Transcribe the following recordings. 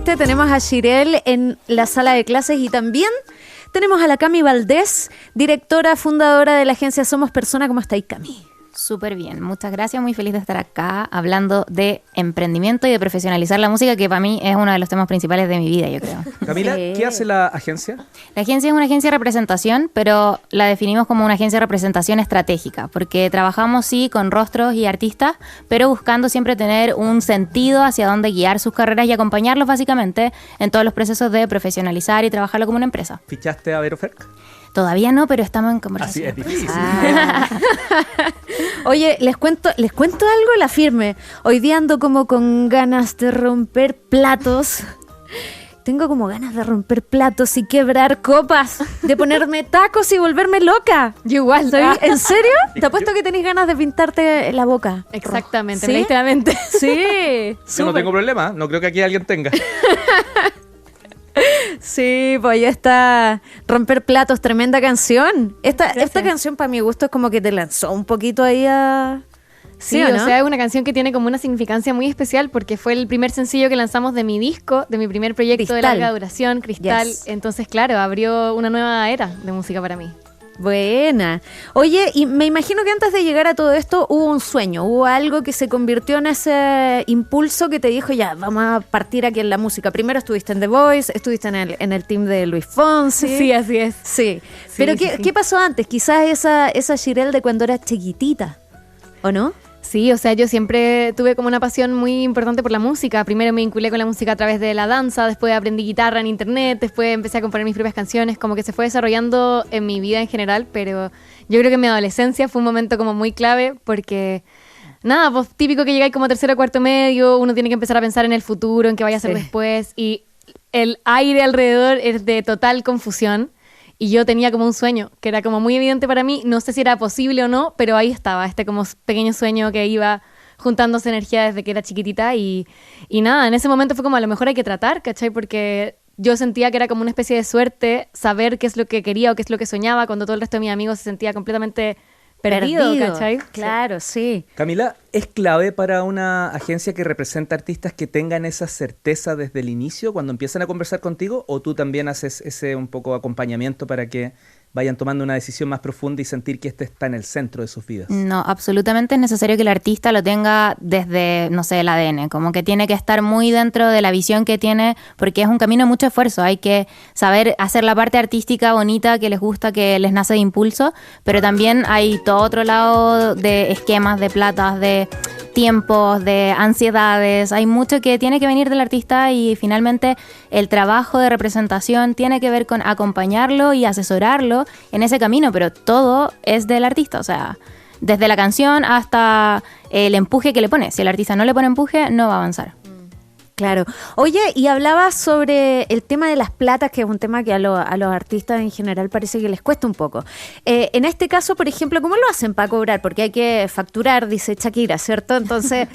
dijiste, tenemos a Shirel en la sala de clases y también tenemos a la Cami Valdés, directora, fundadora de la agencia Somos Persona. ¿Cómo estáis, Cami? Súper bien, muchas gracias, muy feliz de estar acá hablando de emprendimiento y de profesionalizar la música, que para mí es uno de los temas principales de mi vida, yo creo. Camila, Sí. ¿Qué hace la agencia? La agencia es una agencia de representación, pero la definimos como una agencia de representación estratégica, porque trabajamos sí con rostros y artistas, pero buscando siempre tener un sentido hacia dónde guiar sus carreras y acompañarlos básicamente en todos los procesos de profesionalizar y trabajarlo como una empresa. ¿Fichaste a Vero Ferk? Todavía no, pero estamos en Así conversación. es difícil. Oye, les cuento algo, la firme. Hoy día ando como con ganas de romper platos. Tengo como ganas de romper platos y quebrar copas, de ponerme tacos y volverme loca. Yo igual. ¿Sabes? ¿En serio? Te apuesto que tenés ganas de pintarte la boca. Exactamente, ¿Sí? me leíste la mente. Sí. Yo no tengo problema, no creo que aquí alguien tenga. Sí, pues ya está. Romper platos, tremenda canción. Esta canción para mi gusto es como que te lanzó un poquito ahí a... Sí, ¿o o no? sea, es una canción que tiene como una significancia muy especial porque fue el primer sencillo que lanzamos de mi disco, de mi primer proyecto de Cristal. larga duración, Cristal. Yes. Entonces, claro, abrió una nueva era de música para mí. Buena. Oye, y me imagino que antes de llegar a todo esto hubo un sueño, hubo algo que se convirtió en ese impulso que te dijo, ya, vamos a partir aquí en la música. Primero estuviste en The Voice, estuviste en el team de Luis Fonsi. Sí, así es. Sí. Pero sí, ¿qué pasó antes? Quizás esa Shirel de cuando eras chiquitita, ¿o no? Sí, o sea, yo siempre tuve como una pasión muy importante por la música. Primero me vinculé con la música a través de la danza, después aprendí guitarra en internet, después empecé a componer mis propias canciones, como que se fue desarrollando en mi vida en general, pero yo creo que mi adolescencia fue un momento como muy clave porque, nada, pues típico que llegáis como tercero o cuarto medio, uno tiene que empezar a pensar en el futuro, en qué vaya a hacer Sí. después, y el aire alrededor es de total confusión. Y yo tenía como un sueño, que era como muy evidente para mí, no sé si era posible o no, pero ahí estaba, este como pequeño sueño que iba juntándose energía desde que era chiquitita y nada, en ese momento fue como a lo mejor hay que tratar, ¿cachai? Porque yo sentía que era como una especie de suerte saber qué es lo que quería o qué es lo que soñaba cuando todo el resto de mis amigos se sentía completamente perdido, ¿cachai? Claro, sí. Camila, ¿es clave para una agencia que representa artistas que tengan esa certeza desde el inicio cuando empiezan a conversar contigo? ¿O tú también haces ese un poco acompañamiento para que vayan tomando una decisión más profunda y sentir que este está en el centro de sus vidas? No, absolutamente es necesario que el artista lo tenga desde, no sé, el ADN, como que tiene que estar muy dentro de la visión que tiene, porque es un camino de mucho esfuerzo, hay que saber hacer la parte artística bonita que les gusta, que les nace de impulso, pero también hay todo otro lado de esquemas, de platas, de tiempos, de ansiedades, hay mucho que tiene que venir del artista y finalmente el trabajo de representación tiene que ver con acompañarlo y asesorarlo en ese camino, pero todo es del artista, o sea, desde la canción hasta el empuje que le pone. Si el artista no le pone empuje, no va a avanzar. Claro. Oye, y hablabas sobre el tema de las platas, que es un tema que a los artistas en general parece que les cuesta un poco. En este caso, por ejemplo, ¿cómo lo hacen para cobrar? Porque hay que facturar, dice Shakira, ¿cierto? Entonces,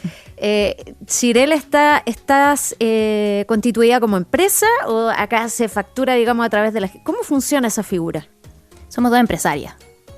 Shirel, ¿estás constituida como empresa o acá se factura, digamos, a través de la... ¿Cómo funciona esa figura? Somos dos empresarias.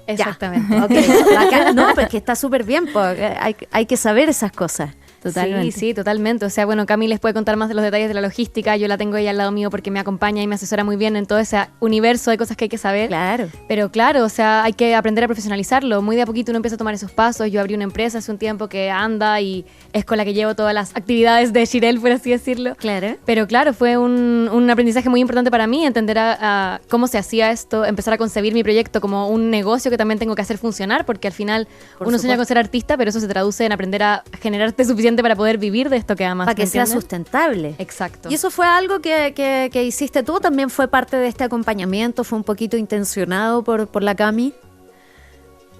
Exactamente. Ok, acá, no, pero es que está súper bien, porque hay que saber esas cosas. Totalmente. Sí, totalmente. O sea, bueno, Cami les puede contar más de los detalles de la logística. Yo la tengo ella al lado mío porque me acompaña y me asesora muy bien en todo ese universo de cosas que hay que saber. Claro. Pero claro, o sea, hay que aprender a profesionalizarlo. Muy de a poquito uno empieza a tomar esos pasos. Yo abrí una empresa hace un tiempo que anda y es con la que llevo todas las actividades de Shirel, por así decirlo. Claro. Pero claro, fue un aprendizaje muy importante para mí, entender a cómo se hacía esto, empezar a concebir mi proyecto como un negocio que también tengo que hacer funcionar, porque al final Por uno supuesto. sueña con ser artista, pero eso se traduce en aprender a generarte suficiente para poder vivir de esto que amas. Para que ¿me sea entiendes? sustentable. Exacto. ¿Y eso fue algo que hiciste tú? ¿También fue parte de este acompañamiento? ¿Fue un poquito intencionado por la Cami?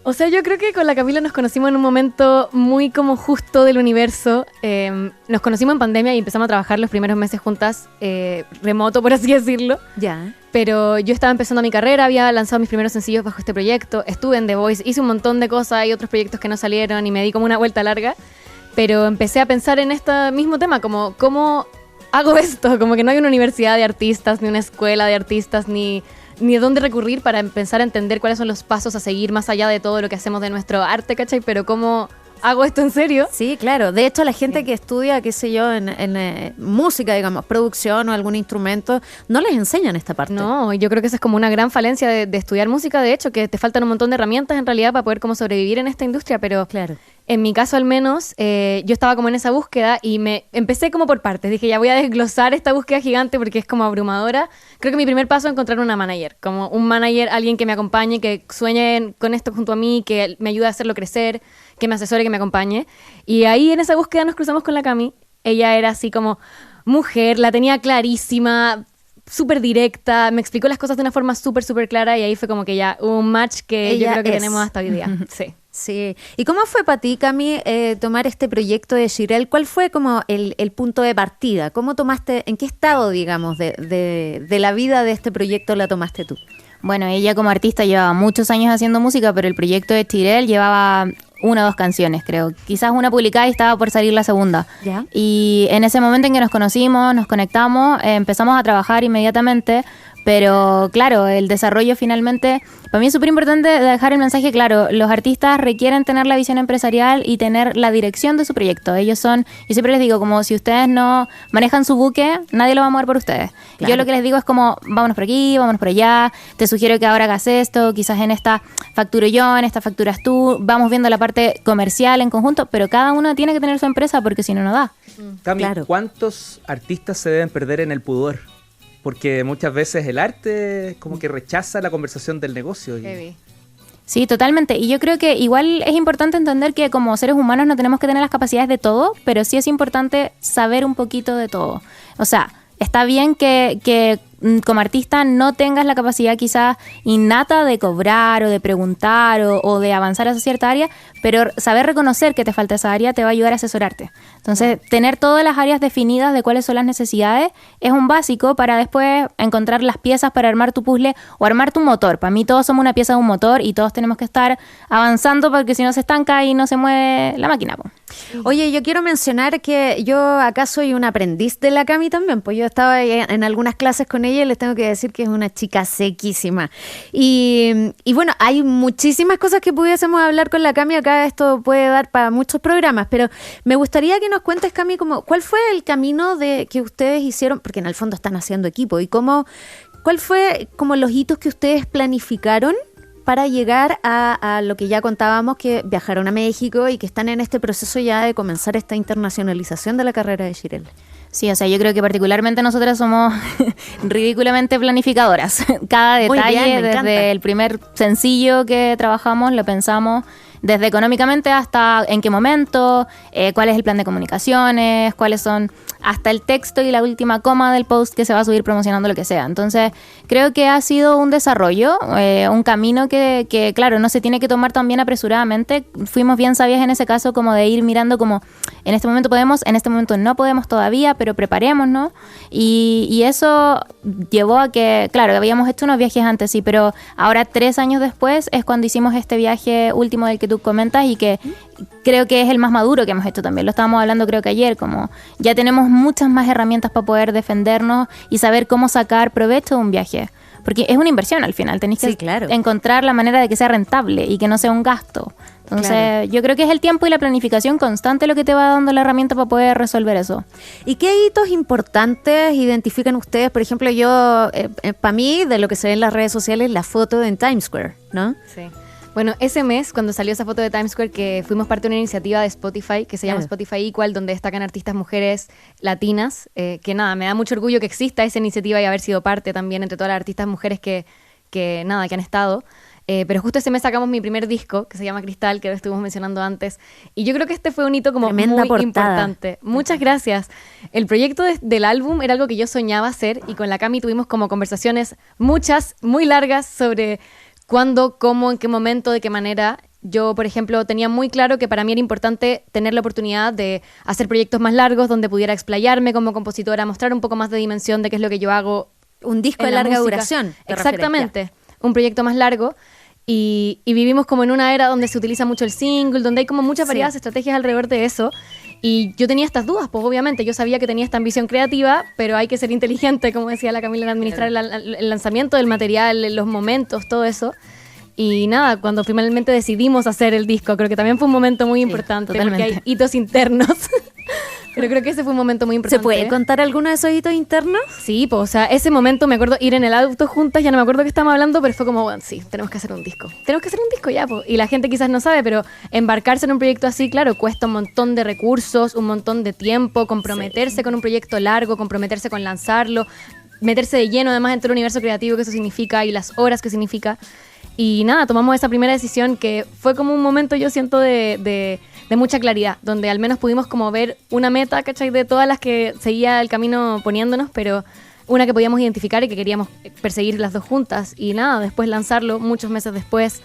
O sea, yo creo que con la Camila nos conocimos en un momento muy como justo del universo. Nos conocimos en pandemia y empezamos a trabajar los primeros meses juntas, remoto, por así decirlo. Ya. Pero yo estaba empezando mi carrera, había lanzado mis primeros sencillos bajo este proyecto, estuve en The Voice, hice un montón de cosas y otros proyectos que no salieron y me di como una vuelta larga. Pero empecé a pensar en este mismo tema, como cómo hago esto, como que no hay una universidad de artistas, ni una escuela de artistas, ni a dónde recurrir para empezar a entender cuáles son los pasos a seguir más allá de todo lo que hacemos de nuestro arte, ¿cachai? Pero cómo hago esto en serio. Sí, claro. De hecho, la gente que estudia, qué sé yo, en música, digamos, producción o algún instrumento, no les enseñan esta parte. No, y yo creo que esa es como una gran falencia de estudiar música, de hecho, que te faltan un montón de herramientas en realidad para poder como sobrevivir en esta industria, pero Claro. en mi caso al menos, yo estaba como en esa búsqueda y me empecé como por partes. Dije, ya voy a desglosar esta búsqueda gigante porque es como abrumadora. Creo que mi primer paso es encontrar una manager, como un manager, alguien que me acompañe, que sueñe con esto junto a mí, que me ayude a hacerlo crecer, que me asesore, que me acompañe. Y ahí en esa búsqueda nos cruzamos con la Cami. Ella era así como mujer, la tenía clarísima, súper directa, me explicó las cosas de una forma súper clara y ahí fue como que ya un match que Ella yo creo que es. tenemos hasta hoy día. Sí. Sí. ¿Y cómo fue para ti, Cami, tomar este proyecto de Shirel? ¿Cuál fue como el punto de partida? ¿Cómo tomaste, en qué estado, digamos, de la vida de este proyecto la tomaste tú? Bueno, ella como artista llevaba muchos años haciendo música, pero el proyecto de Shirel llevaba 1 o 2 canciones, creo. Quizás una publicada y estaba por salir la segunda. ¿Ya? Y en ese momento en que nos conocimos, nos conectamos, empezamos a trabajar inmediatamente. Pero claro, el desarrollo finalmente, para mí es súper importante dejar el mensaje claro, los artistas requieren tener la visión empresarial y tener la dirección de su proyecto. Ellos son, yo siempre les digo, como si ustedes no manejan su buque, nadie lo va a mover por ustedes. Claro. Yo lo que les digo es como, vámonos por aquí, vámonos por allá, te sugiero que ahora hagas esto, quizás en esta facturo yo, en esta facturas tú, vamos viendo la parte comercial en conjunto, pero cada uno tiene que tener su empresa porque si no, no da. Cami, Claro. ¿cuántos artistas se deben perder en el pudor? Porque muchas veces el arte como que rechaza la conversación del negocio. Heavy. Sí, totalmente. Y yo creo que igual es importante entender que como seres humanos no tenemos que tener las capacidades de todo, pero sí es importante saber un poquito de todo. O sea, está bien que como artista no tengas la capacidad quizás innata de cobrar o de preguntar o de avanzar hacia cierta área, pero saber reconocer que te falta esa área te va a ayudar a asesorarte. Entonces, tener todas las áreas definidas de cuáles son las necesidades es un básico para después encontrar las piezas para armar tu puzzle o armar tu motor. Para mí todos somos una pieza de un motor y todos tenemos que estar avanzando porque si no se estanca y no se mueve la máquina, po. Oye, yo quiero mencionar que yo acá soy un aprendiz de la Cami también, pues yo estaba en algunas clases con ella y les tengo que decir que es una chica sequísima. Y bueno, hay muchísimas cosas que pudiésemos hablar con la Cami acá, esto puede dar para muchos programas, pero me gustaría que nos cuentes, Cami, como, ¿cuál fue el camino que ustedes hicieron? Porque en el fondo están haciendo equipo, y ¿cuál fue como los hitos que ustedes planificaron para llegar a lo que ya contábamos, que viajaron a México y que están en este proceso ya de comenzar esta internacionalización de la carrera de Shirel? Sí, o sea, yo creo que particularmente nosotras somos ridículamente planificadoras. Cada Muy detalle, bien, me encanta. desde el primer sencillo que trabajamos, lo pensamos desde económicamente hasta en qué momento, cuál es el plan de comunicaciones, cuáles son hasta el texto y la última coma del post que se va a subir promocionando lo que sea. Entonces, creo que ha sido un desarrollo, un camino que, claro, no se tiene que tomar tan bien apresuradamente. Fuimos bien sabias en ese caso, como de ir mirando como en este momento podemos, en este momento no podemos todavía, pero preparémonos. Y eso llevó a que, claro, habíamos hecho unos viajes antes, sí, pero ahora 3 años después es cuando hicimos este viaje último del que tú comentas y que creo que es el más maduro que hemos hecho también. Lo estábamos hablando creo que ayer, como ya tenemos muchas más herramientas para poder defendernos y saber cómo sacar provecho de un viaje. Porque es una inversión al final, tenéis que Sí, claro. encontrar la manera de que sea rentable y que no sea un gasto. Entonces, Claro. yo creo que es el tiempo y la planificación constante lo que te va dando la herramienta para poder resolver eso. ¿Y qué hitos importantes identifican ustedes? Por ejemplo, yo, para mí, de lo que se ve en las redes sociales, la foto en Times Square, ¿no? Sí. Bueno, ese mes, cuando salió esa foto de Times Square, que fuimos parte de una iniciativa de Spotify, que se llama Claro. Spotify Equal, donde destacan artistas mujeres latinas, que nada, me da mucho orgullo que exista esa iniciativa y haber sido parte también entre todas las artistas mujeres que han estado. Pero justo ese mes sacamos mi primer disco, que se llama Cristal, que lo estuvimos mencionando antes. Y yo creo que este fue un hito como Tremenda muy portada. importante. Muchas gracias. El proyecto del álbum era algo que yo soñaba hacer y con la Cami tuvimos como conversaciones muchas, muy largas sobre cuándo, cómo, en qué momento, de qué manera. Yo, por ejemplo, tenía muy claro que para mí era importante tener la oportunidad de hacer proyectos más largos donde pudiera explayarme como compositora, mostrar un poco más de dimensión de qué es lo que yo hago. Un disco En de la larga música. duración. ¿te Exactamente. Un proyecto más largo. Y vivimos como en una era donde se utiliza mucho el single, donde hay como muchas Sí. variadas estrategias alrededor de eso. Y yo tenía estas dudas, pues obviamente. Yo sabía que tenía esta ambición creativa, pero hay que ser inteligente, como decía la Camila, en administrar el lanzamiento del material, los momentos, todo eso. Y nada, cuando finalmente decidimos hacer el disco, creo que también fue un momento muy importante, totalmente. porque hay hitos internos. Pero creo que ese fue un momento muy importante. ¿Se puede contar alguno de esos hitos internos? Sí, pues, o sea, ese momento me acuerdo ir en el auto juntas, ya no me acuerdo qué estábamos hablando, pero fue como, bueno, sí, tenemos que hacer un disco. Tenemos que hacer un disco ya, pues. Y la gente quizás no sabe, pero embarcarse en un proyecto así, claro, cuesta un montón de recursos, un montón de tiempo, comprometerse con un proyecto largo, comprometerse con lanzarlo, meterse de lleno además en todo el universo creativo que eso significa y las horas que significa. Y nada, tomamos esa primera decisión que fue como un momento, yo siento, de mucha claridad, donde al menos pudimos como ver una meta, ¿cachai? De todas las que seguía el camino poniéndonos, pero una que podíamos identificar y que queríamos perseguir las dos juntas. Y nada, después lanzarlo muchos meses después.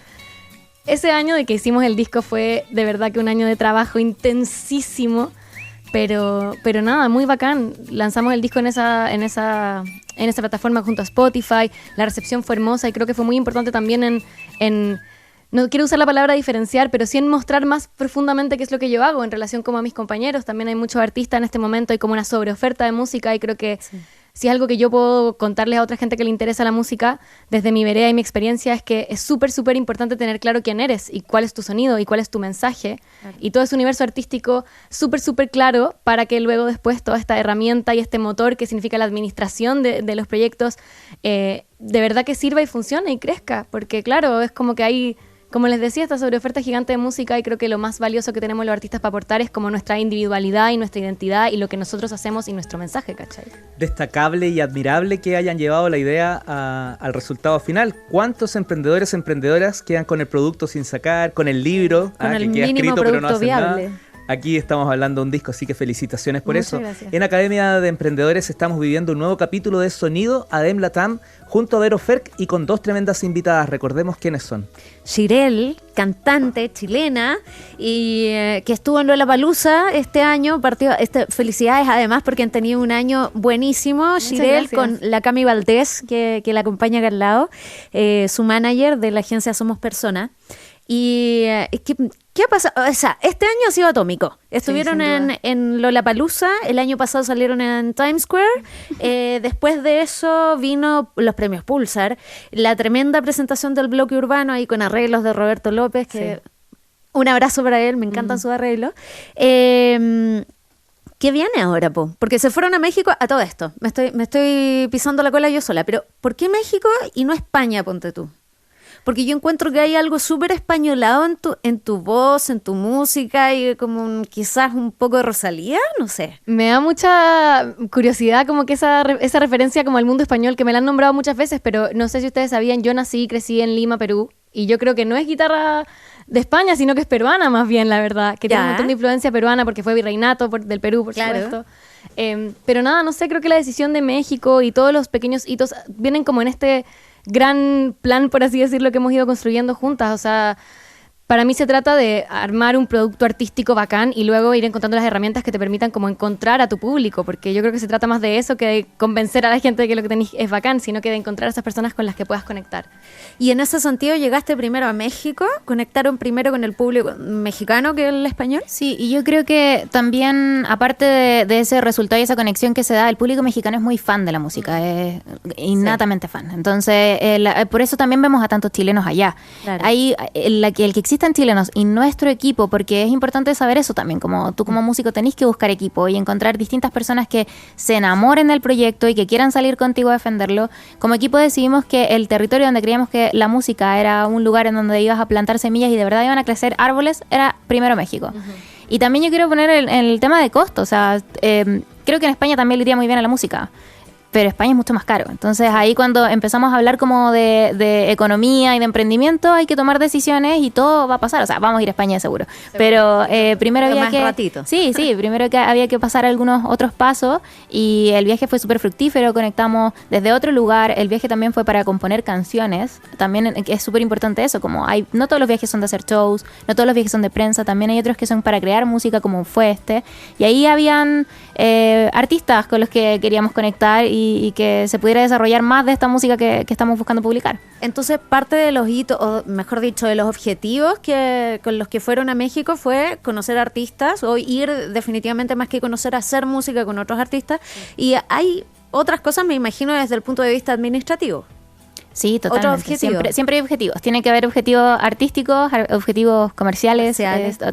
Ese año de que hicimos el disco fue de verdad que un año de trabajo intensísimo, pero nada, muy bacán. Lanzamos el disco en esa plataforma junto a Spotify. La recepción fue hermosa y creo que fue muy importante también en no quiero usar la palabra diferenciar, pero sí en mostrar más profundamente qué es lo que yo hago en relación como a mis compañeros. También hay muchos artistas en este momento, hay como una sobreoferta de música y creo que si es algo que yo puedo contarles a otra gente que le interesa la música, desde mi vereda y mi experiencia, es que es súper, súper importante tener claro quién eres y cuál es tu sonido y cuál es tu mensaje. Claro. Y todo ese universo artístico súper, súper claro para que luego después toda esta herramienta y este motor que significa la administración de los proyectos, de verdad que sirva y funcione y crezca. Porque claro, es como que hay... Como les decía, esta sobreoferta gigante de música y creo que lo más valioso que tenemos los artistas para aportar es como nuestra individualidad y nuestra identidad y lo que nosotros hacemos y nuestro mensaje, ¿cachai? Destacable y admirable que hayan llevado la idea al resultado final. ¿Cuántos emprendedores, emprendedoras quedan con el producto sin sacar, con el libro con el que queda mínimo escrito pero no hacen viable. nada? Aquí estamos hablando de un disco, así que felicitaciones por Muchas eso. gracias. En Academia de Emprendedores estamos viviendo un nuevo capítulo de Sonido Adem Latam junto a Vero Ferk y con dos tremendas invitadas. Recordemos quiénes son. Shirel, cantante chilena y que estuvo en Lollapalooza este año. Felicidades además porque han tenido un año buenísimo. Shirel con la Cami Valdés que la acompaña acá al lado, su manager de la agencia Somos Persona. Y ¿qué ha pasado? O sea, este año ha sido atómico. Estuvieron en Lollapalooza, el año pasado salieron en Times Square, después de eso vino los premios Pulsar, la tremenda presentación del bloque urbano ahí con arreglos de Roberto López, que un abrazo para él, me encantan sus arreglos. ¿Qué viene ahora, po? Porque se fueron a México a todo esto. Me estoy pisando la cola yo sola, pero ¿por qué México y no España, ponte tú? Porque yo encuentro que hay algo súper españolado en tu voz, en tu música y como quizás un poco de Rosalía, no sé. Me da mucha curiosidad como que esa referencia como al mundo español, que me la han nombrado muchas veces, pero no sé si ustedes sabían, yo nací y crecí en Lima, Perú, y yo creo que no es guitarra de España, sino que es peruana más bien, la verdad, que tiene un montón de influencia peruana porque fue virreinato del Perú, por supuesto. Pero nada, no sé, creo que la decisión de México y todos los pequeños hitos vienen como en este gran plan, por así decirlo, que hemos ido construyendo juntas. O sea, para mí se trata de armar un producto artístico bacán y luego ir encontrando las herramientas que te permitan como encontrar a tu público, porque yo creo que se trata más de eso que de convencer a la gente de que lo que tenés es bacán, sino que de encontrar a esas personas con las que puedas conectar. Y en ese sentido llegaste primero a México, conectaron primero con el público mexicano que el español. Sí, y yo creo que también, aparte de ese resultado y esa conexión que se da, el público mexicano es muy fan de la música, es innatamente fan. Entonces, por eso también vemos a tantos chilenos allá. Claro. Hay el que existan chilenos y nuestro equipo, porque es importante saber eso también, como tú como músico tenés que buscar equipo y encontrar distintas personas que se enamoren del proyecto y que quieran salir contigo a defenderlo. Como equipo decidimos que el territorio donde creíamos que la música era un lugar en donde ibas a plantar semillas y de verdad iban a crecer árboles, era primero México. Y también yo quiero poner el tema de costo, o sea, creo que en España también le iría muy bien a la música, pero España es mucho más caro. Entonces ahí cuando empezamos a hablar como de economía y de emprendimiento, hay que tomar decisiones y todo va a pasar. O sea, vamos a ir a España seguro. Pero primero había que... ratito. Sí, primero que había que pasar algunos otros pasos y el viaje fue súper fructífero, conectamos desde otro lugar. El viaje también fue para componer canciones. También es súper importante eso, como no todos los viajes son de hacer shows, no todos los viajes son de prensa, también hay otros que son para crear música como fue este. Y ahí habían artistas con los que queríamos conectar y que se pudiera desarrollar más de esta música que estamos buscando publicar. Entonces, parte de los hitos, o mejor dicho, de los objetivos con los que fueron a México fue conocer artistas o ir definitivamente más que conocer, hacer música con otros artistas. Y hay otras cosas, me imagino, desde el punto de vista administrativo. Sí, totalmente. Otro objetivo. Siempre hay objetivos. Tiene que haber objetivos artísticos, objetivos comerciales.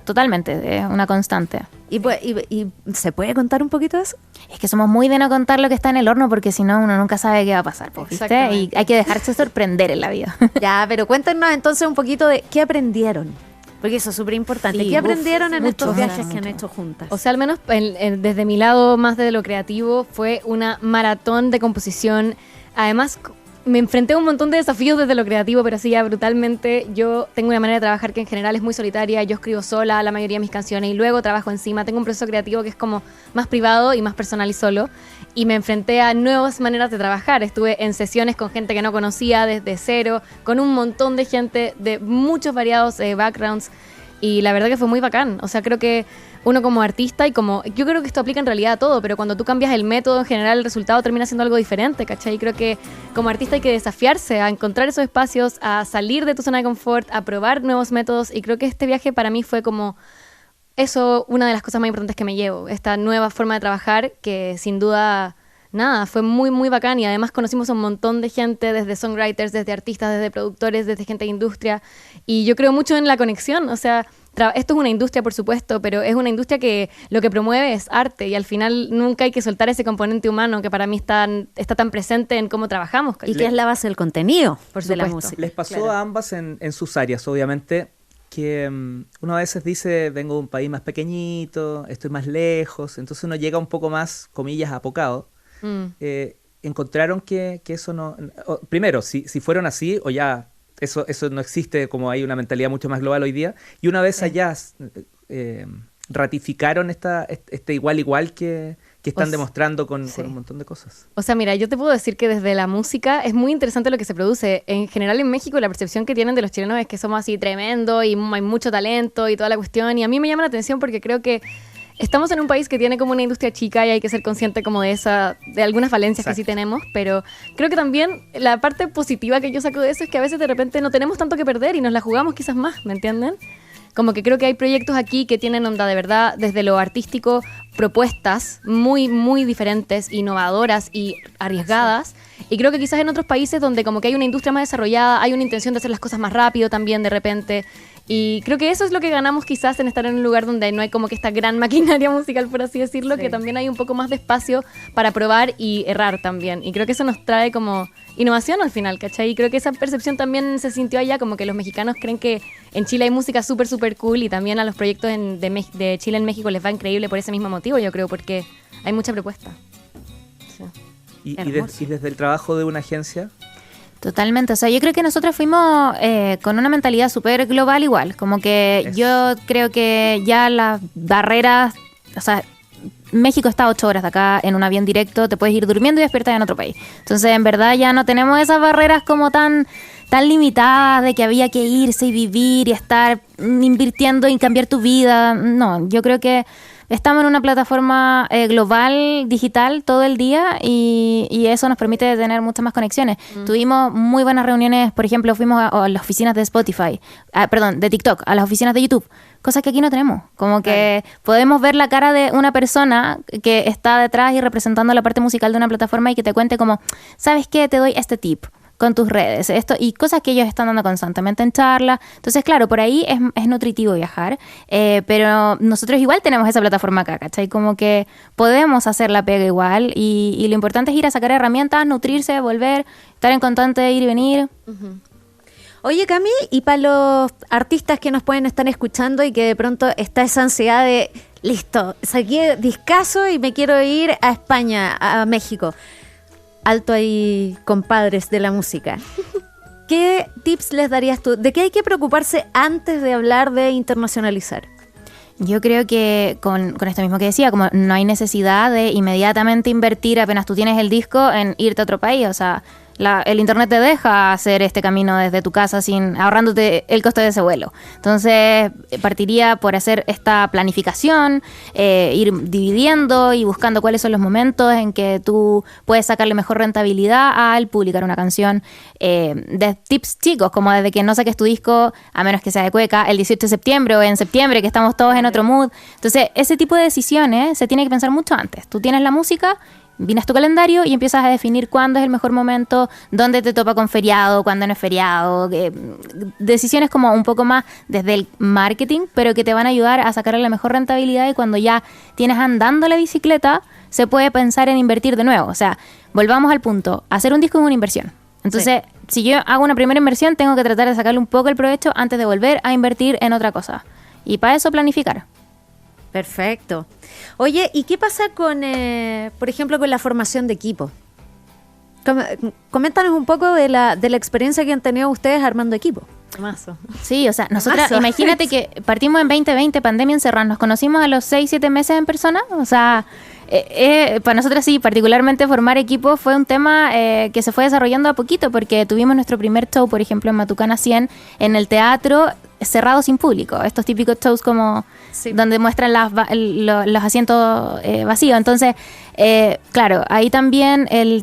Totalmente, es una constante. ¿Y se puede contar un poquito de eso? Es que somos muy de no contar lo que está en el horno porque si no uno nunca sabe qué va a pasar, ¿viste? Y hay que dejarse sorprender en la vida. Ya, pero cuéntenos entonces un poquito de qué aprendieron. Porque eso es súper importante. Sí, ¿Qué aprendieron en mucho, estos viajes mucho. que han hecho juntas? O sea, al menos desde mi lado más de lo creativo, fue una maratón de composición. Además, me enfrenté a un montón de desafíos desde lo creativo, pero sí, ya brutalmente. Yo tengo una manera de trabajar que en general es muy solitaria. Yo escribo sola la mayoría de mis canciones y luego trabajo encima. Tengo un proceso creativo que es como más privado y más personal y solo. Y me enfrenté a nuevas maneras de trabajar. Estuve en sesiones con gente que no conocía desde cero, con un montón de gente de muchos variados backgrounds. Y la verdad que fue muy bacán. O sea, creo que uno como artista y como... Yo creo que esto aplica en realidad a todo, pero cuando tú cambias el método, en general el resultado termina siendo algo diferente, ¿cachai? Y creo que como artista hay que desafiarse a encontrar esos espacios, a salir de tu zona de confort, a probar nuevos métodos. Y creo que este viaje para mí fue como... Eso, una de las cosas más importantes que me llevo. Esta nueva forma de trabajar que sin duda... Nada, fue muy, muy bacán y además conocimos a un montón de gente, desde songwriters, desde artistas, desde productores, desde gente de industria y yo creo mucho en la conexión, o sea, esto es una industria por supuesto, pero es una industria que lo que promueve es arte y al final nunca hay que soltar ese componente humano que para mí está tan presente en cómo trabajamos. Y que es la base del contenido Por de la supuesto. música. Les pasó Claro. a ambas en sus áreas, obviamente, que uno a veces dice, vengo de un país más pequeñito, estoy más lejos, entonces uno llega un poco más, comillas, apocado. Encontraron que eso no... primero, si fueron así, o ya eso no existe, como hay una mentalidad mucho más global hoy día, y una vez allá ratificaron este igual que están demostrando con un montón de cosas. O sea, mira, yo te puedo decir que desde la música es muy interesante lo que se produce. En general en México la percepción que tienen de los chilenos es que somos así tremendo y hay mucho talento y toda la cuestión, y a mí me llama la atención porque creo que estamos en un país que tiene como una industria chica y hay que ser consciente como de algunas falencias que sí tenemos, pero creo que también la parte positiva que yo saco de eso es que a veces de repente no tenemos tanto que perder y nos la jugamos quizás más, ¿me entienden? Como que creo que hay proyectos aquí que tienen onda de verdad, desde lo artístico, propuestas muy, muy diferentes, innovadoras y arriesgadas. Y creo que quizás en otros países donde como que hay una industria más desarrollada, hay una intención de hacer las cosas más rápido también de repente. Y creo que eso es lo que ganamos quizás en estar en un lugar donde no hay como que esta gran maquinaria musical, por así decirlo, que también hay un poco más de espacio para probar y errar también. Y creo que eso nos trae como innovación al final, ¿cachai? Y creo que esa percepción también se sintió allá, como que los mexicanos creen que en Chile hay música súper, súper cool y también a los proyectos de Chile en México les va increíble por ese mismo motivo, yo creo, porque hay mucha propuesta. Sí. Y desde el trabajo de una agencia... Totalmente, o sea, yo creo que nosotros fuimos con una mentalidad súper global igual, como que yo creo que ya las barreras, o sea, México está a 8 horas de acá en un avión directo, te puedes ir durmiendo y despiertas en otro país. Entonces, en verdad ya no tenemos esas barreras como tan limitadas de que había que irse y vivir y estar invirtiendo y cambiar tu vida. No, yo creo que estamos en una plataforma global, digital, todo el día y eso nos permite tener muchas más conexiones. Tuvimos muy buenas reuniones, por ejemplo, fuimos a las oficinas de Spotify, de TikTok, a las oficinas de YouTube, cosas que aquí no tenemos. Como que podemos ver la cara de una persona que está detrás y representando la parte musical de una plataforma y que te cuente como, ¿sabes qué? Te doy este tip con tus redes, esto y cosas que ellos están dando constantemente en charla. Entonces, claro, por ahí es nutritivo viajar, pero nosotros igual tenemos esa plataforma acá, ¿cachai? Como que podemos hacer la pega igual y lo importante es ir a sacar herramientas, nutrirse, volver, estar en constante ir y venir. Oye, Cami, y para los artistas que nos pueden estar escuchando y que de pronto está esa ansiedad de, listo, saqué discazo y me quiero ir a España, a México. Alto ahí, compadres de la música. ¿Qué tips les darías tú? ¿De qué hay que preocuparse antes de hablar de internacionalizar? Yo creo que con esto mismo que decía, como no hay necesidad de inmediatamente invertir apenas tú tienes el disco en irte a otro país, o sea, el internet te deja hacer este camino desde tu casa ahorrándote el costo de ese vuelo. Entonces partiría por hacer esta planificación, ir dividiendo y buscando cuáles son los momentos en que tú puedes sacarle mejor rentabilidad al publicar una canción. De tips chicos, como desde que no saques tu disco, a menos que sea de cueca, el 18 de septiembre o en septiembre, que estamos todos en otro mood. Entonces ese tipo de decisiones se tiene que pensar mucho antes. Tú tienes la música Vienes tu calendario y empiezas a definir cuándo es el mejor momento, dónde te topa con feriado, cuándo no es feriado. Decisiones como un poco más desde el marketing, pero que te van a ayudar a sacarle la mejor rentabilidad, y cuando ya tienes andando la bicicleta, se puede pensar en invertir de nuevo. O sea, volvamos al punto, hacer un disco es una inversión. Entonces, si yo hago una primera inversión, tengo que tratar de sacarle un poco el provecho antes de volver a invertir en otra cosa. Y para eso planificar. Perfecto. Oye, ¿y qué pasa con, por ejemplo, con la formación de equipo? Coméntanos un poco de la experiencia que han tenido ustedes armando equipo. Mazo. Sí, o sea, nosotras, Mazo. imagínate que partimos en 2020, pandemia encerrada, nos conocimos a los 6-7 meses en persona, o sea, para nosotras sí, particularmente formar equipo fue un tema que se fue desarrollando a poquito, porque tuvimos nuestro primer show, por ejemplo, en Matucana 100, en el teatro cerrado sin público, estos típicos shows como donde muestran los asientos vacíos. Entonces, claro, ahí también el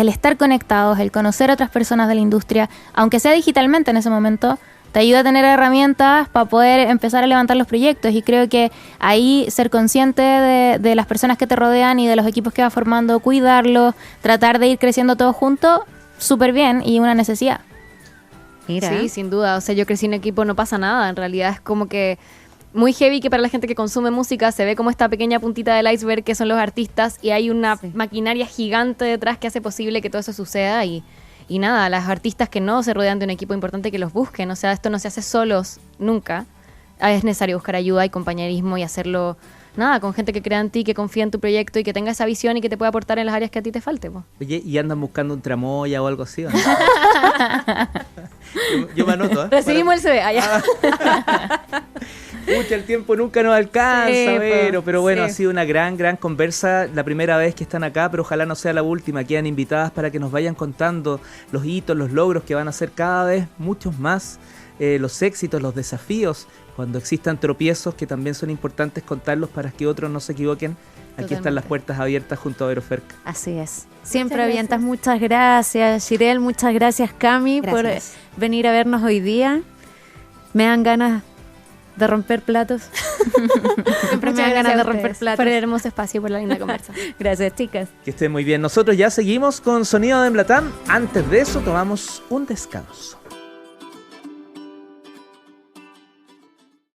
estar conectados, el conocer a otras personas de la industria, aunque sea digitalmente en ese momento, te ayuda a tener herramientas para poder empezar a levantar los proyectos. Y creo que ahí ser consciente de las personas que te rodean y de los equipos que vas formando, cuidarlos, tratar de ir creciendo todos juntos, súper bien y una necesidad. Mira. Sí, sin duda. O sea, yo crecí en equipo, no pasa nada. En realidad es como que muy heavy que para la gente que consume música se ve como esta pequeña puntita del iceberg que son los artistas, y hay una maquinaria gigante detrás que hace posible que todo eso suceda. Y nada, las artistas que no se rodean de un equipo importante, que los busquen. O sea, esto no se hace solos nunca. Es necesario buscar ayuda y compañerismo y hacerlo, nada, con gente que crea en ti, que confía en tu proyecto y que tenga esa visión y que te pueda aportar en las áreas que a ti te falte, po. Oye, ¿y andan buscando un tramoya o algo así, o no? yo me anoto, ¿eh? Recibimos el CD, allá. Pucha, el tiempo nunca nos alcanza, Sí, pero bueno, sí. ha sido una gran conversa. La primera vez que están acá, pero ojalá no sea la última. Quedan invitadas para que nos vayan contando los hitos, los logros que van a ser cada vez muchos más, los éxitos, los desafíos, cuando existan tropiezos que también son importantes contarlos para que otros no se equivoquen. Aquí están las puertas abiertas junto a Aeroferca. Así es. Siempre Muchas avientas. gracias. Muchas gracias, Shirel. Muchas gracias, Cami, Gracias. por venir a vernos hoy día. Me dan ganas de romper platos. Siempre me Muchas dan ganas gracias de a romper ustedes platos. por el hermoso espacio y por la linda conversa. Gracias, chicas. Que estén muy bien. Nosotros ya seguimos con Sonido de Emblatán. Antes de eso, tomamos un descanso.